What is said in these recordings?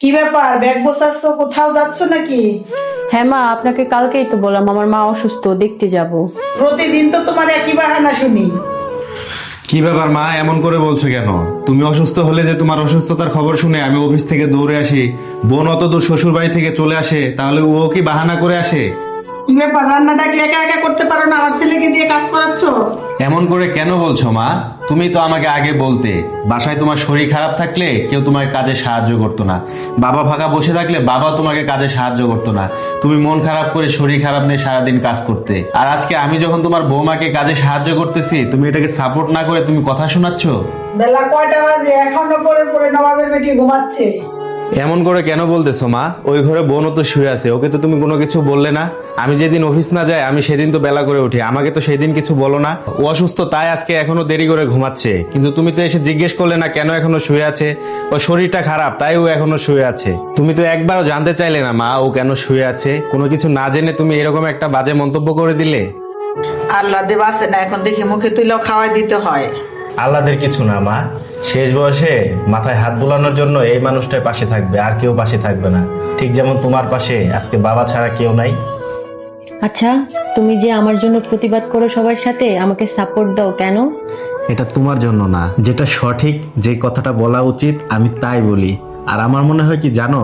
কি ব্যাপার, ব্যাগ গোছাচ্ছ? কোথাও যাচ্ছ নাকি? হ্যাঁ মা, আপনাকে কালকেই তো বললাম আমার মা অসুস্থ, দেখতে যাব। প্রতিদিন তো তোমার একই বাহানা শুনি। কি ব্যাপার মা, এমন করে বলছো কেন? তুমি অসুস্থ হলে যে তোমার অসুস্থতার খবর শুনে আমি অফিস থেকে দৌড়ে আসি, বোন অত দূর শ্বশুর বাড়ি থেকে চলে আসে, তাহলে ও কি বাহানা করে আসে? কি ব্যাপার, রান্নাটা কি একা একা করতে পারো না? আমার ছেলেকে দিয়ে কাজ করাচ্ছ? এমন করে কেন বলছো মা? তুমি তো আমাকে আগে বলতে বাসায় তোমার শরীর খারাপ থাকলে কেউ তোমার কাজে সাহায্য করতো না, বাবা ফাঁকা বসে থাকলে বাবা তোমাকে কাজে সাহায্য করতো না, তুমি মন খারাপ করে শরীর খারাপ নিয়ে সারাদিন কাজ করতে। আর আজকে আমি যখন তোমার বৌমাকে কাজে সাহায্য করতেছি, তুমি এটাকে সাপোর্ট না করে তুমি কথা শোনাচ্ছ। বেলা কয়টা বাজে? এখনো পরে পরে নবাবের বেটি ঘুমাচ্ছে। এমন করে কেন বলতেছো মা? ওই ঘরে বোনও তো শুয়ে আছে, ওকে তো তুমি কোনো কিছু বললে না। আমি যেদিন অফিস না যাই আমি সেদিন তো বেলা করে উঠি, আমাকে তো সেই দিন কিছু বলো না। ও অসুস্থ তাই আজকে এখনো দেরি করে ঘুমাচ্ছে, কিন্তু তুমি তো এসে জিজ্ঞেস করলে না কেন এখনো শুয়ে আছে। ও শরীরটা খারাপ তাই ও এখনো শুয়ে আছে। তুমি তো একবারও জানতে চাইলে না মা ও কেন শুয়ে আছে। কোনো কিছু না জেনে তুমি এরকম একটা বাজে মন্তব্য করে দিলে। আল্লাহ দেব আছে না, এখন দেখি মুখে তুইলেও খাওয়াই দিতে হয়। আল্লাদের কিছু না মা, শেষ বয়সে মাথায় হাত বুলানোর জন্য এই মানুষটাই পাশে থাকবে, আর কেউ পাশে থাকবে না। ঠিক যেমন তোমার পাশে আজকে বাবা ছাড়া কেউ নাই। আচ্ছা, তুমি যে আমার জন্য প্রতিবাদ করো সবার সাথে, আমাকে সাপোর্ট দাও কেন? এটা তোমার জন্য না, যেটা সঠিক, যে কথাটা বলা উচিত আমি তাই বলি। আর আমার মনে হয় কি জানো,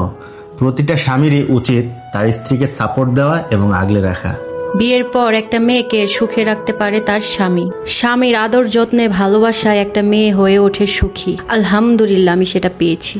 প্রতিটা স্বামীরই উচিত তার স্ত্রীকে সাপোর্ট দেওয়া এবং আগলে রাখা। বিয়ের পর একটা মেয়েকে সুখে রাখতে পারে তার স্বামী। স্বামীর আদর যত্নে ভালোবাসায় একটা মেয়ে হয়ে ওঠে সুখী। আলহামদুলিল্লাহ, আমি সেটা পেয়েছি।